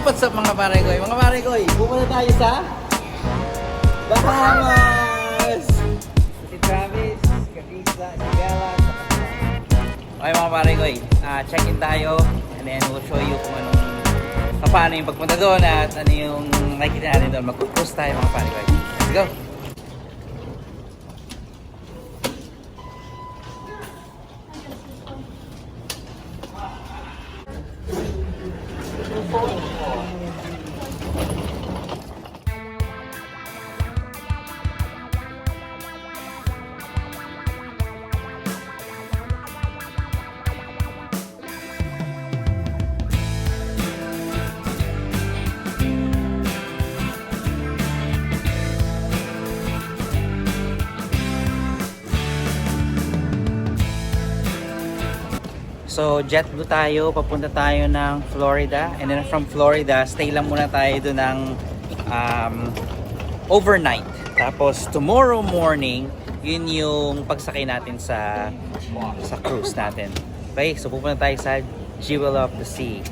What's up mga pare koy? Mga pare koy, pupunta tayo sa Bahamas! Si Travis, Carissa, si Bella, Okay mga pare koy, check in tayo and then we'll show you kung anong paano yung pagpunta doon at ano yung nakikita natin doon. Mag-cruise tayo mga pare koy. Let's go! So JetBlue tayo, papunta tayo ng Florida and then from Florida, stay lang muna tayo doon ng overnight. Tapos tomorrow morning, yun yung pagsakay natin sa cruise natin. Okay, so pupunta tayo sa Jewel of the Sea,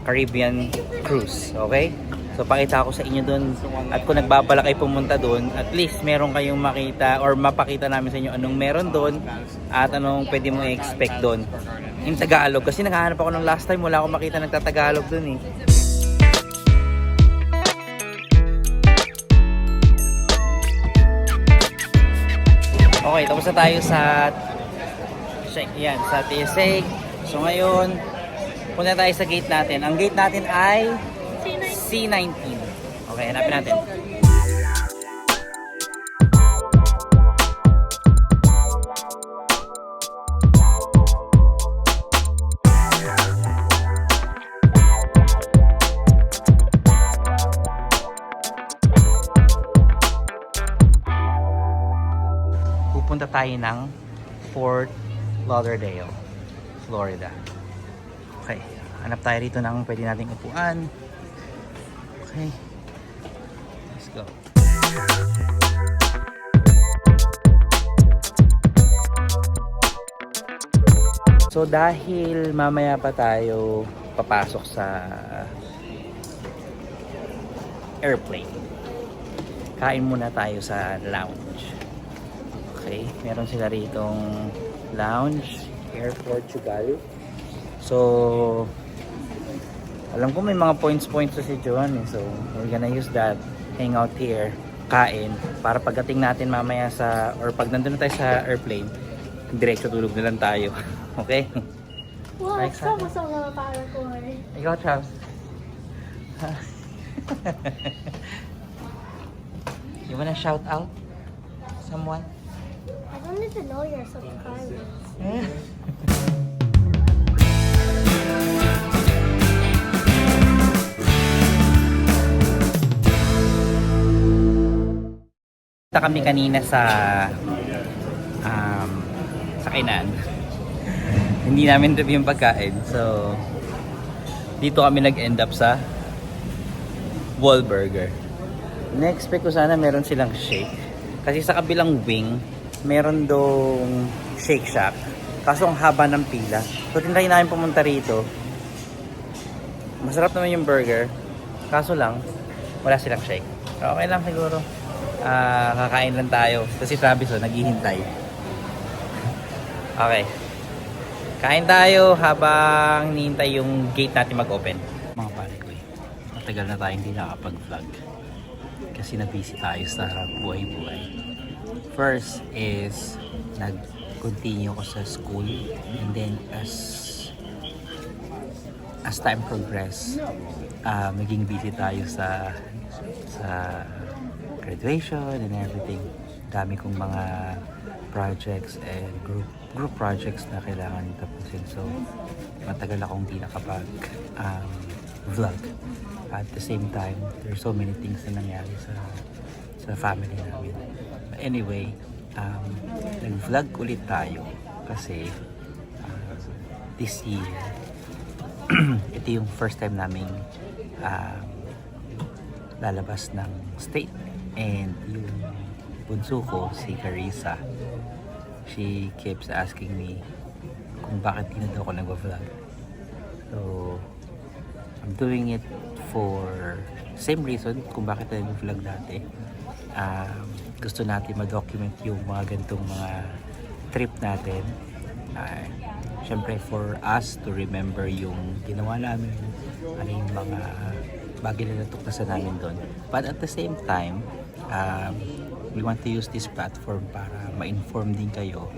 Caribbean cruise. Okay? So pakita ko sa inyo doon at kung nagbabalak ay pumunta doon, at least meron kayong makita or mapakita namin sa inyo anong meron doon at anong pwede mo i-expect doon. Yung Tagalog, kasi nakahanap ako ng last time, wala akong makita nagtatagalog doon eh. Okay, tapos na tayo sa TSA. So ngayon, punta tayo sa gate natin. Ang gate natin ay C19. Okay, hanapin natin. Pupunta tayo ng Fort Lauderdale, Florida. Okay, hanap tayo rito ng pwede nating upuan. Okay, let's go. So dahil mamaya pa tayo papasok sa airplane, kain muna tayo sa lounge. Okay, meron sila ritong lounge, Air Portugal. So alam ko may mga points na si Johan eh. So we're gonna use that, hang out here, kain, para pagdating natin mamaya or pag nandun na tayo sa airplane, diretso tulog na lang tayo. Okay? Wow, sama sa mga para ko eh. Ikaw, Travis. You wanna shout out someone? I don't need to know your subscribers. Kami kanina sa kainan. Hindi namin trip yung pagkain. So dito kami nag-end up sa Wahlburger. Na-expect ko sana meron silang shake. Kasi sa kabilang wing, meron dong Shake Shack. Kaso ang haba ng pila. So tinry namin pumunta rito. Masarap naman yung burger. Kaso lang, wala silang shake. So, okay lang siguro. Kakain lang tayo. Kasi Travis naghihintay. Okay. Kain tayo habang hinihintay yung gate natin mag-open. Mga pare ko matagal na tayo hindi nakapag-vlog. Kasi na-busy tayo sa buhay-buhay. First is nag-continue ko sa school. And then as time progress, maging busy tayo sa graduation and everything. Dami kong mga projects and group projects na kailangan tapusin. So matagal akong di nakapag vlog. At the same time, there's so many things na nangyari sa family namin. But anyway, nag-vlog ulit tayo kasi this year ito yung first time namin lalabas ng state. And yung bunso ko, si Carissa, she keeps asking me kung bakit hindi daw ako nag-vlog. So I'm doing it for same reason kung bakit tayo vlog dati. Gusto natin ma-document yung mga ganitong mga trip natin. Siyempre for us to remember yung ginawa namin, ano yung mga bagay na natuklasan namin doon. But at the same time, we want to use this platform para ma-inform din kayo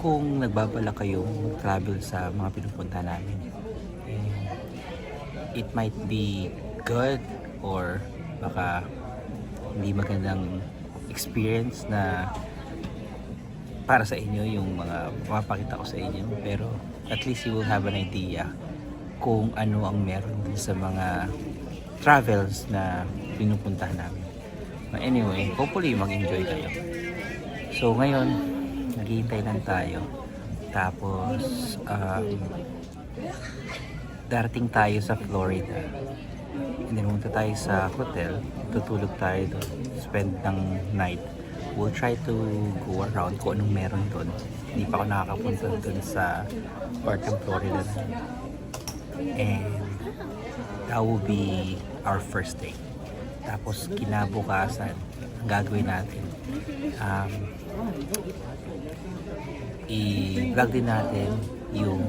kung nagbabala kayong mag-travel sa mga pinupunta namin. And it might be good or baka hindi magandang experience na para sa inyo yung mga mapapakita ko sa inyo, pero at least you will have an idea kung ano ang meron din sa mga travels na pinupuntahan namin. But anyway, hopefully mag-enjoy kayo. So ngayon, naghihintay lang tayo. Tapos darating tayo sa Florida. And then pumunta tayo sa hotel, tutulog tayo doon, spend ng night. We'll try to go around kung anong meron doon. Hindi pa ako nakakapunta doon sa part ng Florida. And that will be our first day. Tapos kinabukasan, ang gagawin natin, i-vlog din natin yung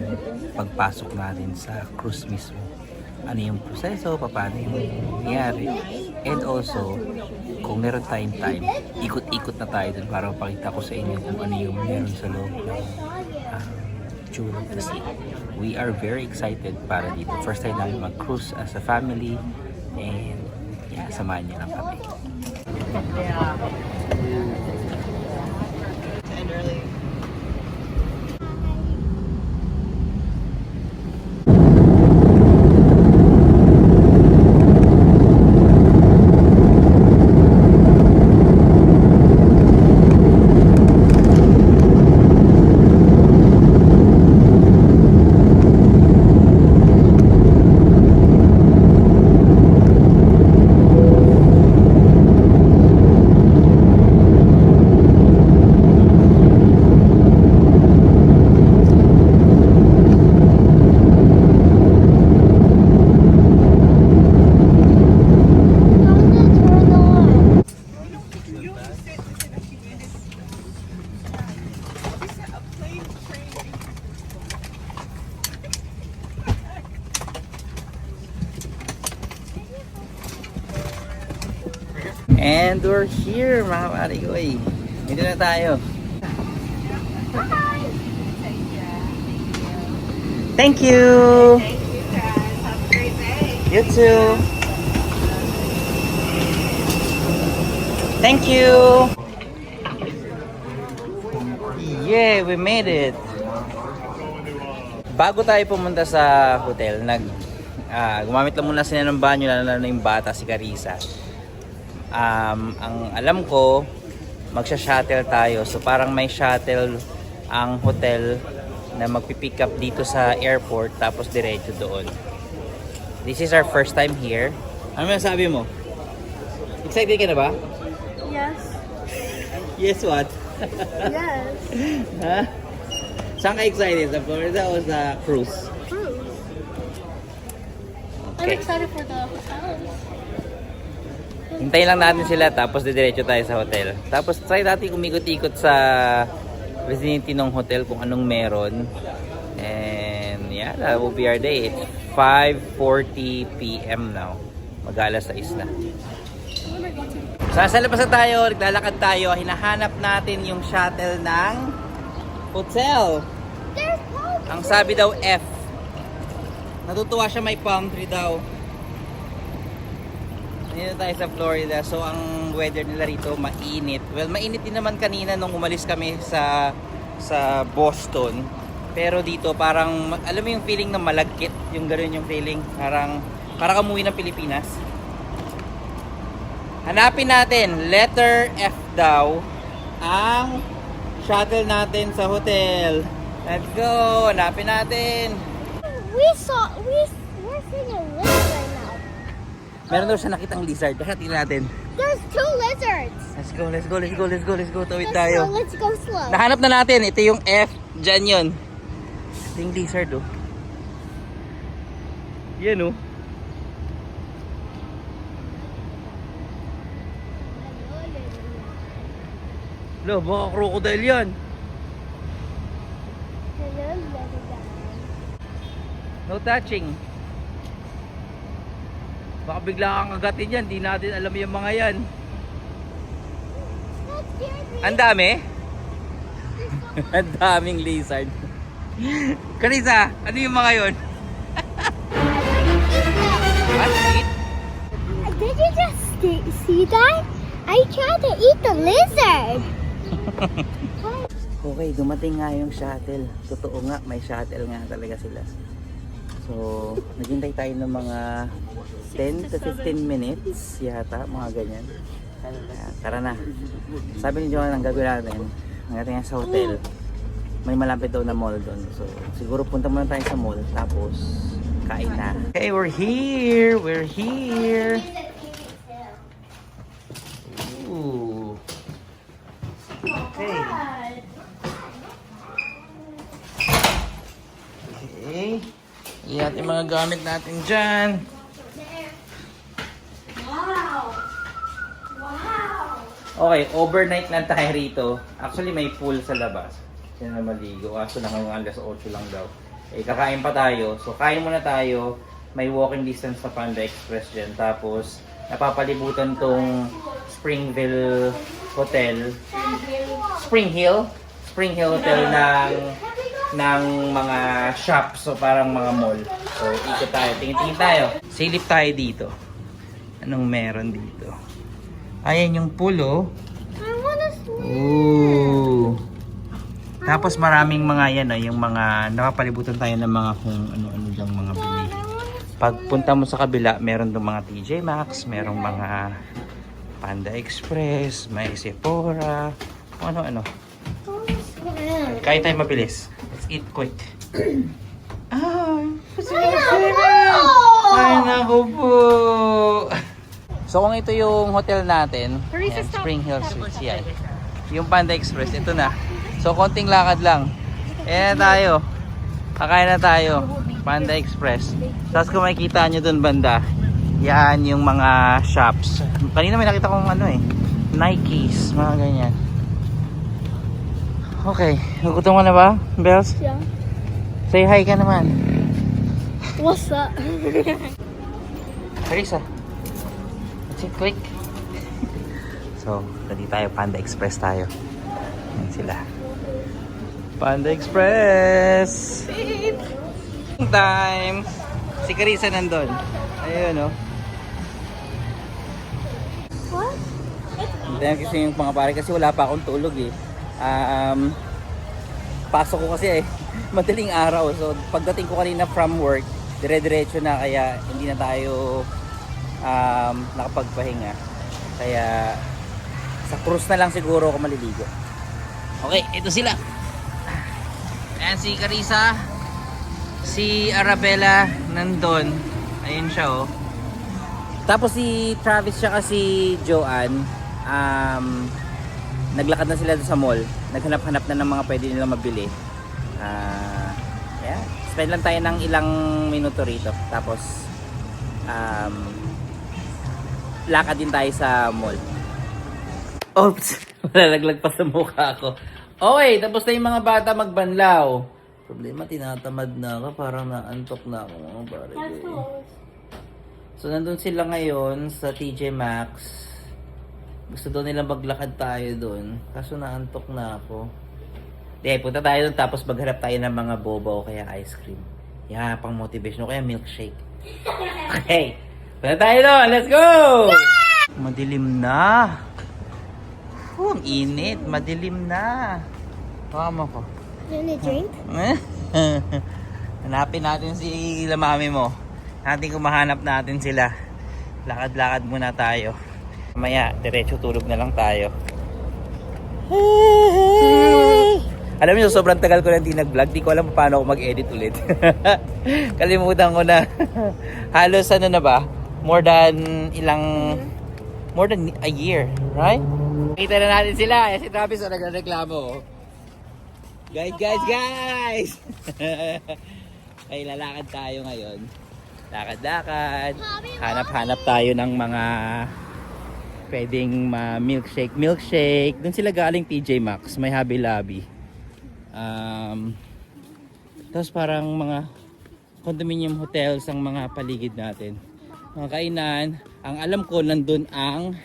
pagpasok natin sa cruise mismo. Ano yung proseso, paano yung nangyari. And also, kung meron tayong time, ikot-ikot na tayo dun para mapakita ko sa inyo kung ano yung meron sa loob ng Jewel of the Sea. We are very excited para dito. First time namin mag-cruise as a family. And yeah, samahan niyo lang kami. And early. And we're here, mga pare-goy. Dito na tayo. Thank you! You too! Thank you! Yeah, we made it! Bago tayo pumunta sa hotel, gumamit lang muna sila ng banyo, lalo na yung bata, si Carissa. Ang alam ko, magsha-shuttle tayo. So parang may shuttle ang hotel na magpipick up dito sa airport tapos diretso doon. This is our first time here. Ano masasabi mo? Excited ka na ba? Yes. Yes, what? Yes. Ha? Saan ka excited? Sa Florida o sa cruise? Cruise. I'm Okay. excited for the hotel. Hintayin lang natin sila tapos didiretso tayo sa hotel. Tapos try natin umikot-ikot sa vicinity ng hotel kung anong meron. And yeah, that will be our day. It's 5:40 p.m. now. Mag-alas 6 na. Sa labas na tayo, naglalakad tayo. Hinahanap natin yung shuttle ng hotel. There's palm. Ang sabi daw F. Natutuwa siya, may palm tree daw. Dito tayo sa Florida. So ang weather nila rito mainit. Well, mainit din naman kanina nung umalis kami sa Boston. Pero dito parang alam mo yung feeling na malagkit, yung ganoon yung feeling, parang umuwi ng Pilipinas. Hanapin natin, letter F daw ang shuttle natin sa hotel. Let's go. Hanapin natin. We're seeing a lizard right now. Meron daw siya nakitang lizard. Tara, tingnan natin. There's 2 lizards. Let's go. Tawid Let's tayo. go, let's go slow. Nahanap na natin. Ito yung F. Diyan yun. Ito yung lizard, oh. Yan, oh. Lo, baka crocodile yan. Hello, little guy. No touching. Baka bigla kang agatin yan. Di natin alam yung mga yan. That scared me. Ang dami. Ang daming lizard. Karisa, ano yung mga yun? What? Eat? Did you just see that? I tried to eat the lizard. Okay, dumating nga yung shuttle. Totoo nga, may shuttle nga talaga sila. So, naghintay tayo ng mga 10 to 15 minutes yata, mga ganyan. Ayan, tara na. Sabi ni Johan, ang gagawin natin, hanggang sa hotel, may malapit daw na mall doon. So, siguro punta muna tayo sa mall, tapos kain na. Okay, we're here! We're here! Ooh. Okay. Okay. Iyan yung mga gamit natin dyan. Wow. Wow. Okay, overnight lang tayo rito. Actually, may pool sa labas. Sino na maligo. Kaso lang hanggang alas 8 lang daw. Eh, kakain pa tayo. So, kain muna tayo. May walking distance sa Panda Express dyan. Tapos, napapalibutan tong Springville Hotel. Spring Hill Hotel ng mga shops. So, parang mga mall. So, ikot tayo. Tingin-tingin tayo. Silip tayo dito. Anong meron dito? Ayan yung pool, oh. I wanna swim. Ooh. Tapos maraming mga yan, yung mga napapalibutan tayo ng mga kung ano-ano dyang mga bilihin. Pagpunta mo sa kabila, meron doon mga TJ Maxx, merong mga Panda Express, may Sephora, kung ano-ano. Kaya tayo mabilis. Let's eat quick. Ay, naku po. So kung ito yung hotel natin, ayan, Spring Hill Suites yan. Yung Panda Express, ito na. So konting lakad lang. Ayan na tayo. Kakain na tayo. Panda Express. Tapos kung makikita nyo dun banda, yan yung mga shops. Kanina may nakita kong ano Nikes, mga ganyan. Okay, nagutom ka na ba, Bells? Yeah. Say hi ka naman. What's up? Carissa. Let's hit click. So, dali tayo, Panda Express tayo. Yan sila. Panda Express! Time! Si Carissa nandun. Ayun, oh. What? Hintayin kasi yung mga pare kasi wala pa akong tulog eh. Pasok ko kasi madaling araw. So pagdating ko kanina from work, dire-diretso na kaya hindi na tayo nakapagpahinga. Kaya sa cruise na lang siguro ako maliligo. Okay, ito sila. Ayan si Carissa. Si Arabella nandun. Ayun siya, oh. Tapos si Travis siya kasi Joanne, naglakad na sila sa mall. Naghanap-hanap na ng mga pwede nilang mabili. Yeah. Spend lang tayo ng ilang minuto rito. Tapos lakad din tayo sa mall. Oops! Malalaglag pa sa mukha ko. Okay, tapos na yung mga bata magbanlaw. Problema, tinatamad na ako. Parang naantok na ako, mga pare. So, nandun sila ngayon sa TJ Maxx. Gusto daw nila maglakad tayo doon. Kaso naantok na ako. Di, punta tayo doon tapos maghanap tayo ng mga boba o kaya ice cream. Yeah, pang motivation o kaya milkshake. Okay. Punta tayo doon. Let's go! Madilim na. Ang init. Madilim na. Tama ko. You wanna drink? Hanapin natin si mami mo. Natin kung mahanap natin sila. Lakad-lakad muna tayo. Mamaya, diretso tulog na lang tayo. Alam niyo, sobrang tagal ko na hindi nag-vlog. Di ko alam paano ako mag-edit ulit. Kalimutan ko na. Halos ano na ba? More than a year, right? Kita na natin sila. Si Travis o nagreklamo. Guys! Ay, lalakad tayo ngayon. Lakad-lakad. Hanap-hanap tayo ng mga pwedeng milkshake. Milkshake. Doon sila galing TJ Maxx. May Hobby Lobby. Tapos parang mga condominium hotels ang mga paligid natin. Mga kainan. Ang alam ko, nandun ang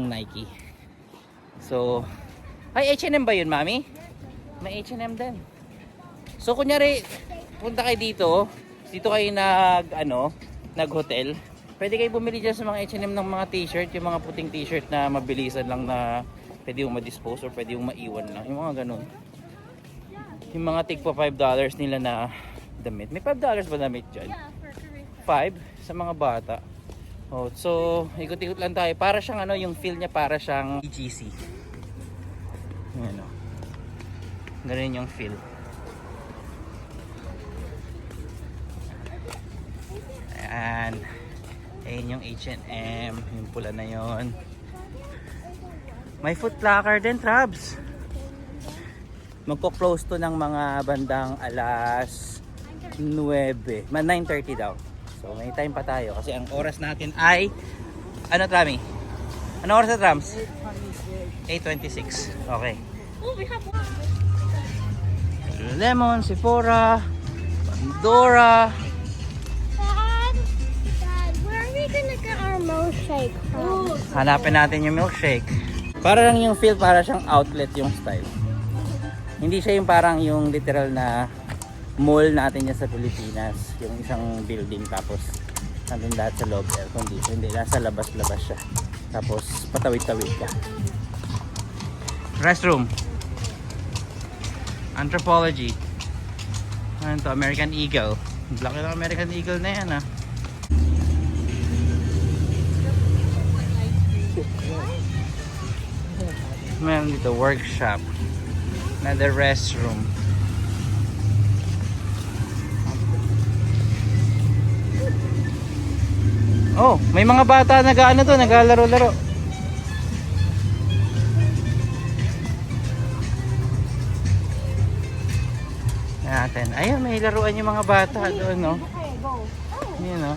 Nike. So, ay H&M ba yun, mami? May H&M din. So, kunyari, punta kayo dito kayo nag-hotel. Pwede kayo bumili dyan sa mga H&M ng mga t-shirt, yung mga puting t-shirt na mabilisan lang na pwede yung ma-dispose or pwede yung maiwan lang. Yung mga ganun. Yung mga tigpa $5 nila na damit. May $5 ba damit dyan? 5 sa mga bata. Oh, so, ikot-ikot lang tayo. Para siyang yung feel niya para siyang EGC. Ayan o. Ganun yung feel. Ayan. Ayan yung H&M. Yung pula na yon. May Foot Locker din, Trabs. Magko-close to ng mga bandang alas 9. 9:30 daw. So may time pa tayo kasi ang oras natin ay Trami? Ano oras na, Trams? 8:26. Okay. Oh, we have one. Lemon, Sephora, Pandora. Dad, where are we gonna get our milkshake from? Hanapin natin yung milkshake. Para lang yung feel, para siyang outlet yung style. Hindi siya yung parang yung literal na mall natin yan sa Pilipinas. Yung isang building tapos nandun lahat sa loob air condition. Hindi, nasa labas-labas siya. Tapos patawid-tawid ka. Restroom. Anthropology. Ano to? American Eagle. Laki ng American Eagle na yan, ah. Meron dito workshop. Another restroom. Oh, may mga bata naglalaro-laro. Natin. Ayun, may laruan yung mga bata doon, no? Yun, no?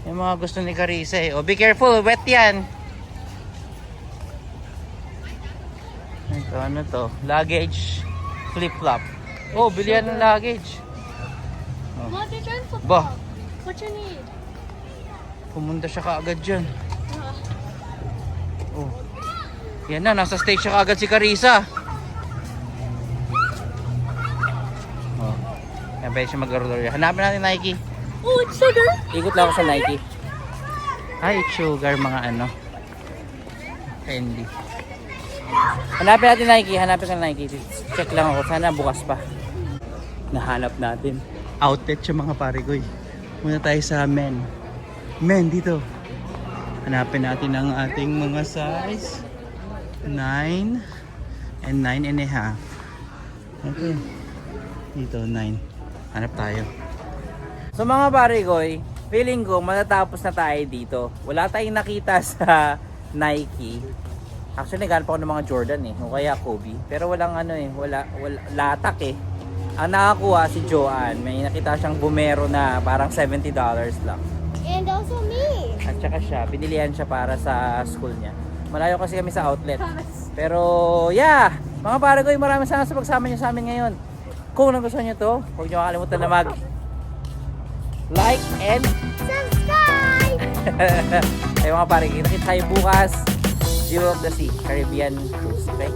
Yung mga gusto ni Carissa, eh. Oh, be careful, wet yan. Ito, ano to? Luggage flip-flop. Oh, bilihan ng luggage. Oh. What did you Bah, What you need? pumunta siya kaagad dyan. Oh. Yan na, nasa stage siya kaagad si Carissa. Oh. Yan, pwede siya mag-roller. Hanapin natin Nike. Oh, it's sugar. Ikot lang ako sa Nike. Ay, sugar, mga candy. Hanapin natin Nike, hanapin ka Nike. Check lang ako, sana bukas pa. Nahanap natin outlet yung mga parigoy. Muna tayo sa men. Men, dito. Hanapin natin ang ating mga size 9 and 9.5. Okay. Dito, 9. Hanap tayo. So mga parigoy, feeling ko matatapos na tayo dito. Wala tayong nakita sa Nike. Actually, naghanap ako ng mga Jordan o kaya Kobe. Pero walang wala latak eh. Ang nakakuha si Joanne, may nakita siyang bumero na parang $70 lang. And also me. At saka siya, binilihan siya para sa school niya. Malayo kasi kami sa outlet. Pero yeah, mga parigoy, maraming salamat sa pagsama niyo sa amin ngayon. Kung nagustuhan niyo to, huwag niyo kakalimutan na mag like and Subscribe. ay mga parigoy, nakita tayo bukas. Jewel of the Sea, Caribbean Cruise. Okay?